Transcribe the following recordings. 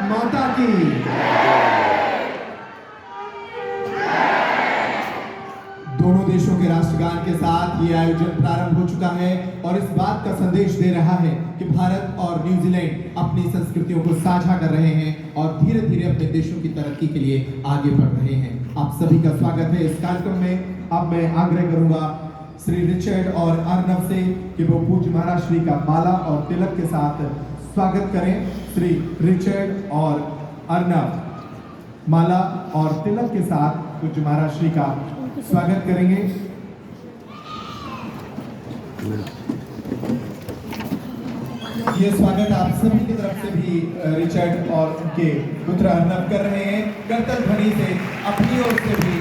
माता की। दोनों देशों के राष्ट्रगान के साथ ये आयोजन प्रारंभ हो चुका है और इस बात का संदेश दे रहा है कि भारत और न्यूजीलैंड अपनी संस्कृतियों को साझा कर रहे हैं और धीरे धीरे अपने देशों की तरक्की के लिए आगे बढ़ रहे हैं। आप सभी का स्वागत है इस कार्यक्रम में। अब मैं आग्रह करूंगा श्री रिचर्ड और अर्नव से कि वो पूज्य महाराज श्री का माला और तिलक के साथ स्वागत करें। श्री रिचर्ड और अर्नव माला और तिलक के साथ पूज्य महाराज श्री का स्वागत करेंगे। ये स्वागत आप सभी की तरफ से भी रिचर्ड और उनके पुत्र अर्नव कर रहे हैं। करतल ध्वनि से अपनी ओर से भी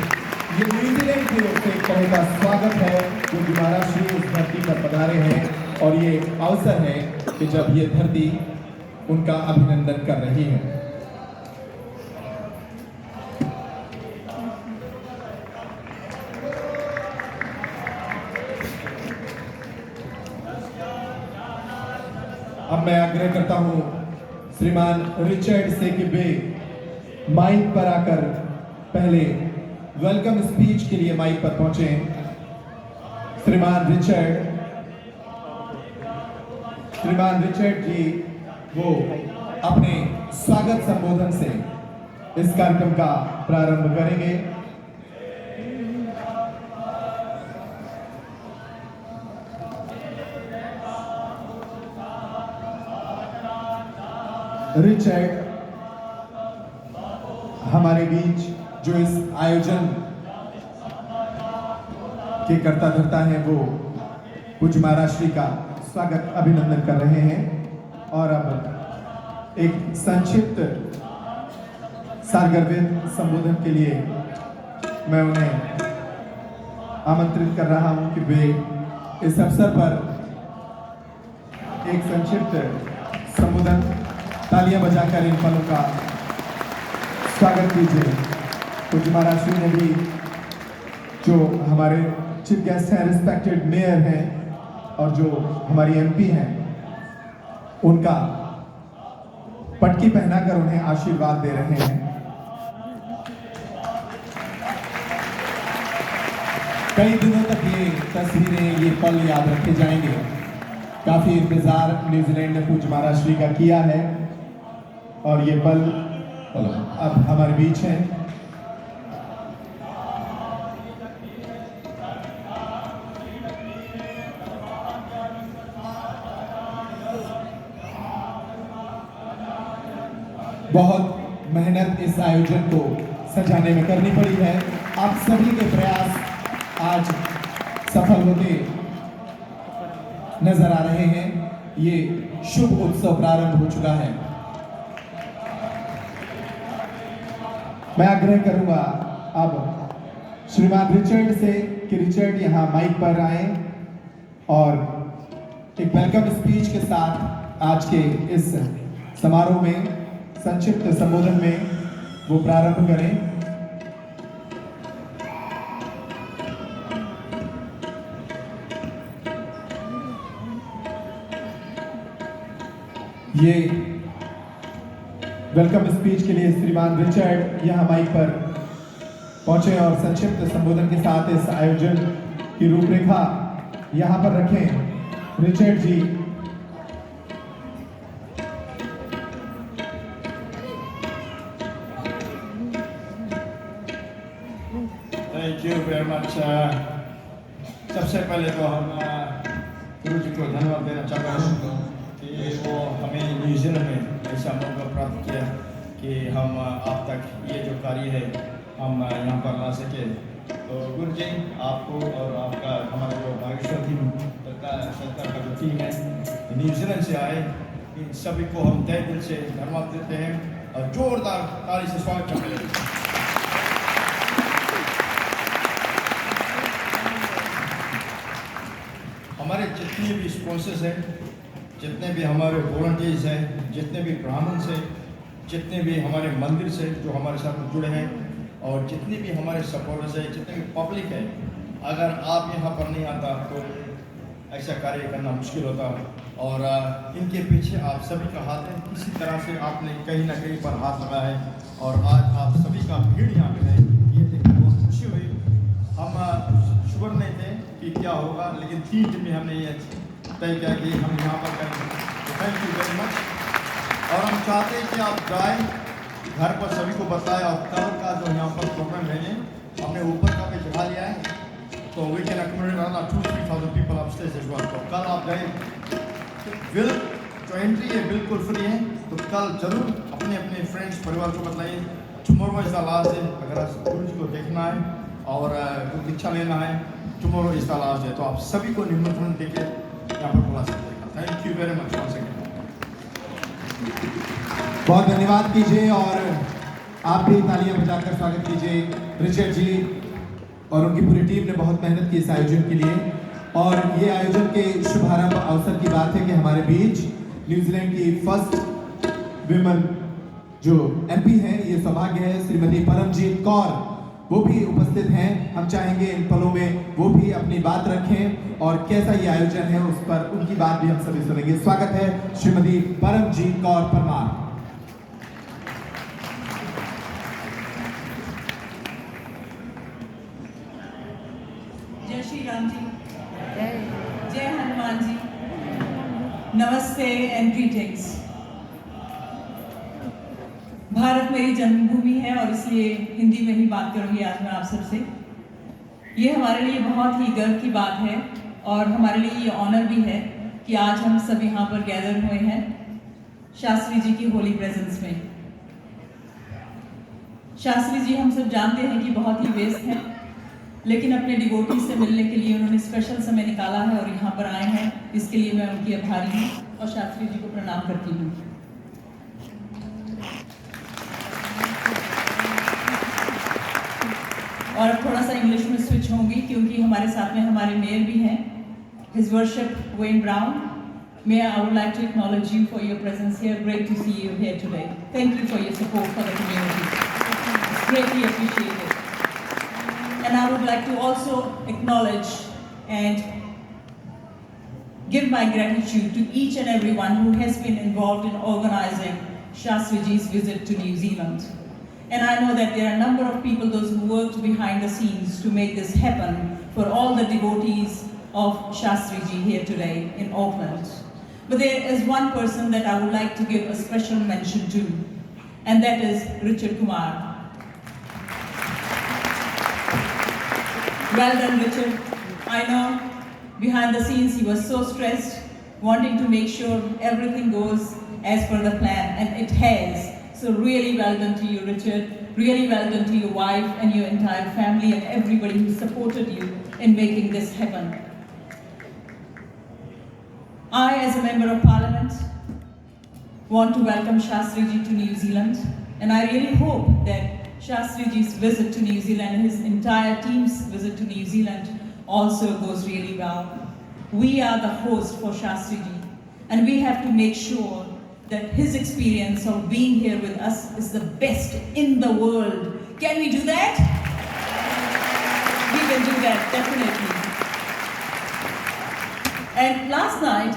ये न्यूजीलैंड की ओर से एक तरह का स्वागत है जो महाराज श्री उस धरती पर पधारे हैं और ये अवसर है कि जब ये धरती उनका अभिनंदन कर रही है। अब मैं आग्रह करता हूं श्रीमान रिचर्ड से कि वे माइक पर आकर पहले वेलकम स्पीच के लिए माइक पर पहुंचे। श्रीमान रिचर्ड जी वो अपने स्वागत संबोधन से इस कार्यक्रम का प्रारंभ करेंगे। रिचर्ड हमारे बीच जो इस आयोजन के कर्ता धर्ता हैं वो पूज्य महाराज श्री का स्वागत अभिनंदन कर रहे हैं और अब एक संक्षिप्त सारगर्भित संबोधन के लिए मैं उन्हें आमंत्रित कर रहा हूं कि वे इस अवसर पर एक संक्षिप्त संबोधन तालियां बजाकर इन पलों का स्वागत कीजिए। पूज्य महाराज श्री ने भी जो हमारे चीफ गेस्ट हैं, रिस्पेक्टेड मेयर हैं और जो हमारी एमपी हैं, उनका पटकी पहनाकर उन्हें आशीर्वाद दे रहे हैं। कई दिनों तक ये तस्वीरें, ये पल याद रखे जाएंगे। काफी इंतजार न्यूजीलैंड ने पूज्य महाराज श्री का किया है और ये पल अब हमारे बीच हैं। बहुत मेहनत इस आयोजन को सजाने में करनी पड़ी है। आप सभी के प्रयास आज सफल होते नजर आ रहे हैं। ये शुभ उत्सव प्रारंभ हो चुका है। मैं आग्रह करूंगा अब श्रीमान रिचर्ड से कि रिचर्ड यहां माइक पर आए और एक वेलकम स्पीच के साथ आज के इस समारोह में संक्षिप्त संबोधन में वो प्रारंभ करें। ये वेलकम स्पीच के लिए श्रीमान रिचर्ड यहां माइक पर पहुंचे और संक्षिप्त संबोधन के साथ इस आयोजन की रूपरेखा यहां पर रखें। Richard ji. Thank you very much. सबसे पहले तो हम गुरु जी को धन्यवाद देना चाहता हूँ कि वो हमें न्यूजीलैंड में ऐसा मौका प्राप्त किया कि हम आप तक ये जो कार्य है हम यहाँ पर ला सके। तो गुरु जी आपको और आपका हमारा जो बागेश्वर टीम सरकार का जो टीम है न्यूजीलैंड से आए, इन सभी को हम तहे दिल से धन्यवाद देते हैं और जोरदार ताली से स्वागत करते हैं। हमारे जितने भी स्पॉन्सर्स हैं, जितने भी हमारे वॉलंटियर्स हैं, जितने भी ब्राह्मण हैं, जितने भी हमारे मंदिर से जो हमारे साथ जुड़े हैं और जितने भी हमारे सपोर्टर्स हैं, जितने भी पब्लिक है, अगर आप यहाँ पर नहीं आता तो ऐसा कार्य करना मुश्किल होता। और इनके पीछे आप सभी का हाथ है, किसी तरह से आपने कहीं ना कहीं पर हाथ लगा है और आज आप सभी का भीड़ यहाँ पे है, ये देखकर बहुत खुशी हुई। हम शुगर नहीं थे कि क्या होगा, लेकिन 3 दिन में हमने ये तय किया कि हम यहाँ पर करेंगे। तो थैंक यू वेरी मच। और हम चाहते हैं कि आप जाएँ घर पर सभी को बताएं और कल का जो यहाँ पर प्रोग्राम है हमने ऊपर का भी चढ़ा लिया है, तो we can accommodate around 2-3,000 people upstairs as well. तो कल आप गए तो एंट्री है बिल्कुल फ्री है, तो कल जरूर अपने अपने फ्रेंड्स परिवार को बताइए। Tomorrow is the last day, अगर गुरु जी को देखना है और कुछ दीक्षा लेना है, tomorrow is the last day. तो आप सभी को निमंत्रण देके यहाँ पर बुला सकते हैं। Thank you very much once again. बहुत धन्यवाद कीजिए और आप भी तालियां बजाकर स्वागत कीजिए रिचर्ड जी और उनकी पूरी टीम ने बहुत मेहनत की इस आयोजन के लिए। और ये आयोजन के शुभारंभ अवसर की बात है कि हमारे बीच न्यूजीलैंड की फर्स्ट विमेन जो एमपी हैं, ये सौभाग्य है श्रीमती परमजीत कौर, वो भी उपस्थित हैं। हम चाहेंगे इन पलों में वो भी अपनी बात रखें और कैसा ये आयोजन है उस पर उनकी बात भी हम सभी सुनेंगे। स्वागत है श्रीमती परमजीत कौर परमार। जय श्री राम जी, जय हनुमान जी, नमस्ते एंड ग्रीटिंग्स। भारत मेरी जन्मभूमि है और इसलिए हिंदी में ही बात करूंगी आज मैं आप सबसे। ये हमारे लिए बहुत ही गर्व की बात है और हमारे लिए ये ऑनर भी है कि आज हम सब यहाँ पर गैदर हुए हैं शास्त्री जी की होली प्रेजेंस में। शास्त्री जी हम सब जानते हैं कि बहुत ही व्यस्त हैं, लेकिन अपने डिवोटी से मिलने के लिए उन्होंने स्पेशल समय निकाला है और यहाँ पर आए हैं। इसके लिए मैं उनकी आभारी हूँ और शास्त्री जी को प्रणाम करती हूँ। और अब थोड़ा सा इंग्लिश में स्विच होंगी क्योंकि हमारे साथ में हमारे मेयर भी हैं, his worship when brown. Mayor, I would like to acknowledge you for your presence here. Great to see you here today. Thank you for your support for the community. It's greatly appreciated. And I would like to also acknowledge and give my gratitude to each and everyone who has been involved in organizing Shastriji's visit to New Zealand. And I know that there are a number of people, those who worked behind the scenes to make this happen for all the devotees of Shastriji here today in Auckland. But there is one person that I would like to give a special mention to, and that is Richard Kumar. Well done, Richard. I know behind the scenes he was so stressed, wanting to make sure everything goes as per the plan, and it has. So really well done to you, Richard. Really well done to your wife and your entire family and everybody who supported you in making this happen. I, as a Member of Parliament, want to welcome Shastriji to New Zealand, and I really hope that Shastriji's visit to New Zealand and his entire team's visit to New Zealand also goes really well. We are the host for Shastriji, and we have to make sure that his experience of being here with us is the best in the world. Can we do that? We can do that, definitely. And last night,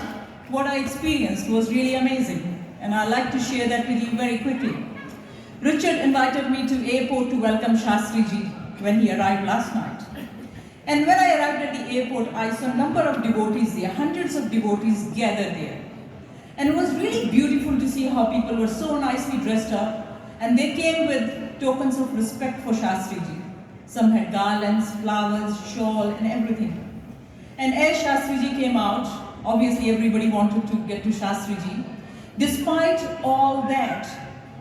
what I experienced was really amazing, and I'd like to share that with you very quickly. Richard invited me to airport to welcome Shastriji when he arrived last night. And when I arrived at the airport, I saw a number of devotees there, hundreds of devotees gathered there. And it was really beautiful to see how people were so nicely dressed up, and they came with tokens of respect for Shastriji. Some had garlands, flowers, shawl, and everything. And as Shastriji came out, obviously everybody wanted to get to Shastriji. Despite all that,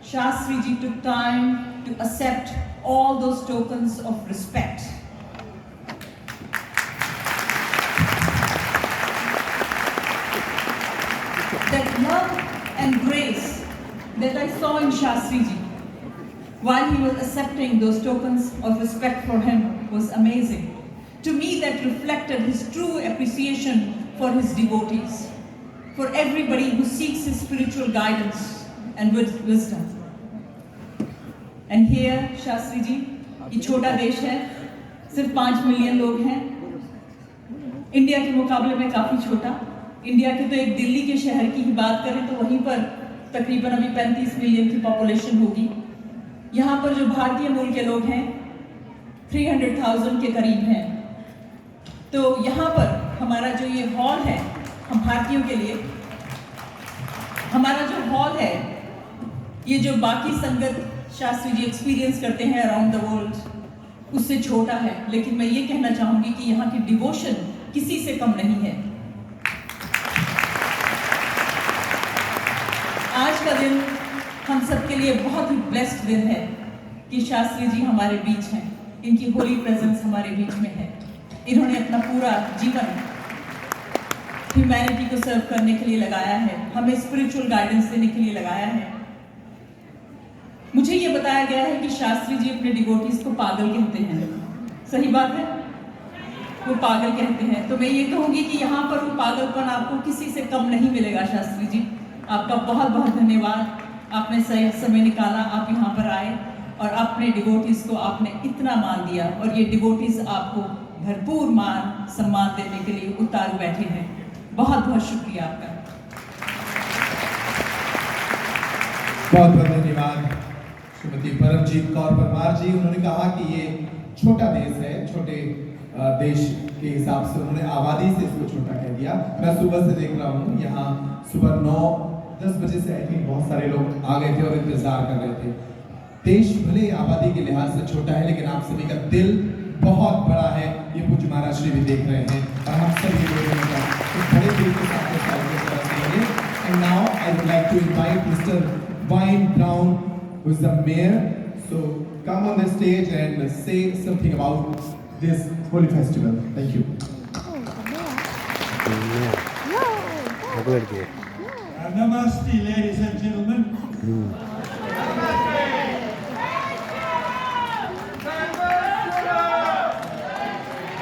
Shastriji took time to accept all those tokens of respect. That love and grace that I saw in Shastriji while he was accepting those tokens of respect for him was amazing. To me, that reflected his true appreciation for his devotees, for everybody who seeks his spiritual guidance and wisdom. And here, Shastri ji, ये छोटा देश है, सिर्फ 5 million लोग हैं, India के मुकाबले में काफ़ी छोटा। इंडिया के तो एक दिल्ली के शहर की ही बात करें तो वहीं पर तकरीबन अभी 35 मिलियन की पॉपुलेशन होगी। यहाँ पर जो भारतीय मूल के लोग हैं 300,000 के करीब हैं। तो यहाँ पर हमारा जो ये हॉल है, हम भारतीयों के लिए हमारा जो हॉल है, ये जो बाकी संगत शास्त्री जी एक्सपीरियंस करते हैं अराउंड द वर्ल्ड उससे छोटा है। लेकिन मैं ये कहना चाहूँगी कि यहाँ की डिवोशन किसी से कम नहीं है। आज का दिन हम सबके लिए बहुत ही ब्लेस्ड दिन है कि शास्त्री जी हमारे बीच हैं। इनकी होली प्रेजेंस हमारे बीच में है। इन्होंने अपना पूरा जीवन ह्यूमैनिटी को सर्व करने के लिए लगाया है, हमें स्पिरिचुअल गाइडेंस देने के लिए लगाया है। मुझे ये बताया गया है कि शास्त्री जी अपने डिवोटीज को पागल कहते हैं। सही बात है, वो पागल कहते हैं। तो मैं ये कहूँगी कि यहाँ पर वो पागलपन आपको किसी से कम नहीं मिलेगा। शास्त्री जी, आपका बहुत बहुत धन्यवाद। आपने सही समय निकाला, आप यहाँ पर आए और अपने डिवोटीज को आपने इतना मान दिया और ये डिवोटीज आपको भरपूर मान सम्मान देने के लिए उतारू बैठे हैं। बहुत बहुत शुक्रिया आपका। बहुत बहुत धन्यवाद श्रीमती परमजीत कौर परमार जी। उन्होंने कहा कि ये छोटा देश है, छोटे देश के हिसाब से उन्होंने आबादी से इसको छोटा कह दिया। मैं सुबह से देख रहा हूँ, यहाँ सुबह 9-10 बजे से आई थिंक बहुत सारे लोग आ गए थे और इंतजार कर रहे थे। देश भले आबादी के लिहाज से छोटा है, लेकिन आप सभी का दिल बहुत बड़ा है। ये पूज्य महाराज श्री भी देख रहे हैं और हम सभी लोगों का इस बड़े दिल के साथ करेंगे। And now I would like to invite mister Wine Brown, who is the mayor, so come on the stage and say something about this holy festival. Thank you. Namaste, ladies and gentlemen.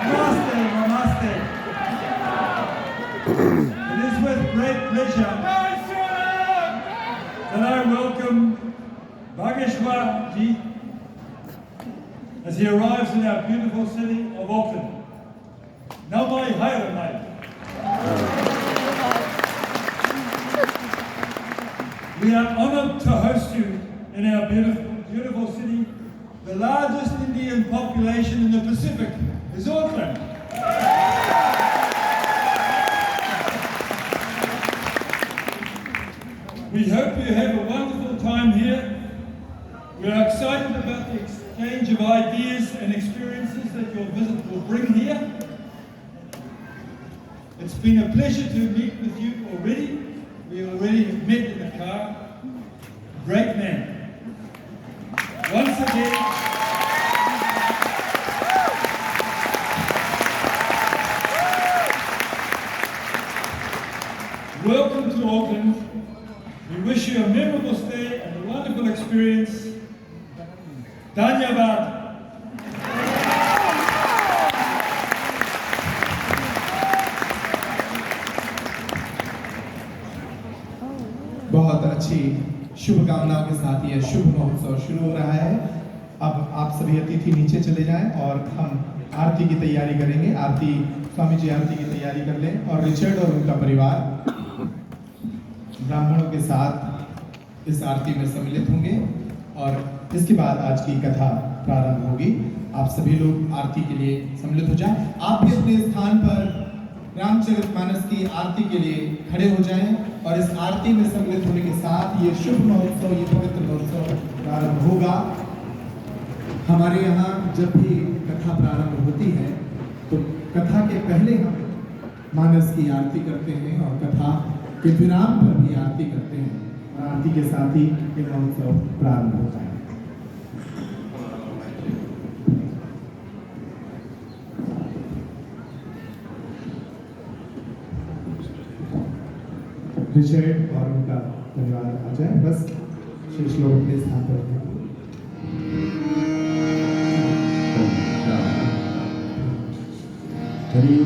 Namaste, namaste. It is with great pleasure that I welcome Bhageshwar Ji as he arrives in our beautiful city of Auckland. Namai Haere Mai. We are honoured to host you in our beautiful city. The largest Indian population in the Pacific is Auckland. We hope you have a wonderful time here. We are excited about the exchange of ideas and experiences that your visit will bring here. It's been a pleasure to meet with you already. We already have met in the car. Great man. Once again, welcome to Auckland. We wish you a memorable stay and a wonderful experience. Dhanyavad. बहुत अच्छी शुभकामनाओं के साथ ये शुभ महोत्सव शुरू हो रहा है। अब आप सभी अतिथि नीचे चले जाएं और हम आरती की तैयारी करेंगे। आरती, स्वामी जी आरती की तैयारी कर लें और रिचर्ड और उनका परिवार ब्राह्मणों के साथ इस आरती में सम्मिलित होंगे और इसके बाद आज की कथा प्रारंभ होगी। आप सभी लोग आरती के लिए सम्मिलित हो जाएं। आप भी अपने स्थान पर रामचरितमानस की आरती के लिए खड़े हो जाएं और इस आरती में सम्मिलित होने के साथ ये शुभ महोत्सव, ये पवित्र महोत्सव प्रारंभ होगा। हमारे यहाँ जब भी कथा प्रारंभ होती है तो कथा के पहले हम मानस की आरती करते हैं और कथा के विराम पर भी आरती करते हैं और आरती के साथ ही ये महोत्सव प्रारंभ होता है। रिचर्ड और उनका परिवार आ जाए, बस शेष लोग अपने स्थान पर रहें। Hare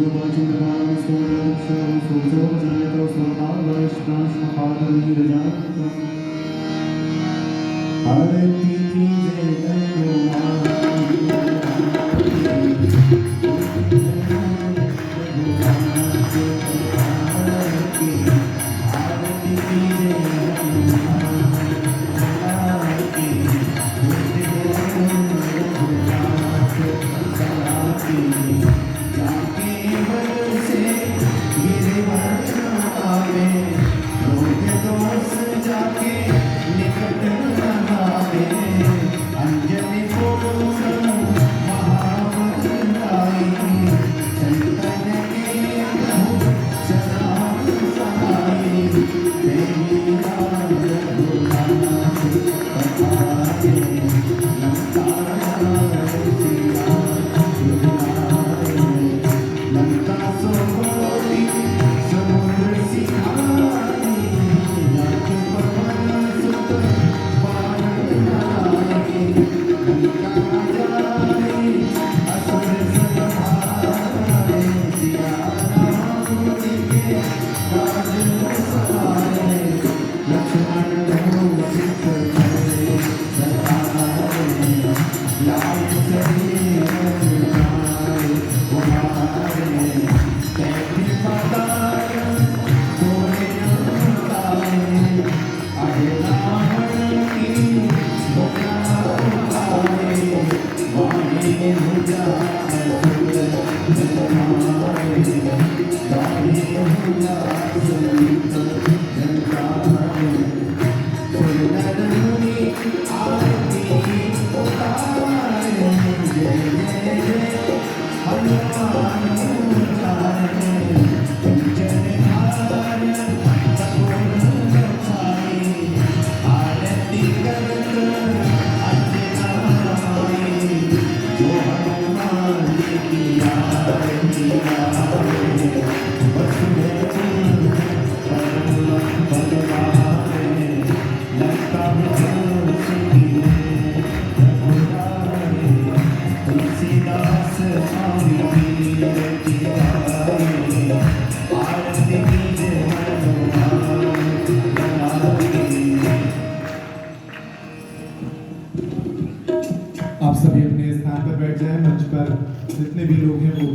आप सभी अपने स्थान पर बैठ जाएं। मंच पर जितने भी लोग हैं वो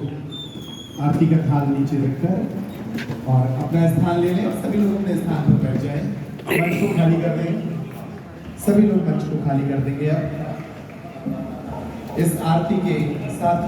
आरती का थाल नीचे रखकर और अपना स्थान ले लें। सभी लोग अपने स्थान पर बैठ जाएं। मंच को खाली कर देंगे। सभी लोग मंच को खाली कर देंगे। अब इस आरती के साथ ही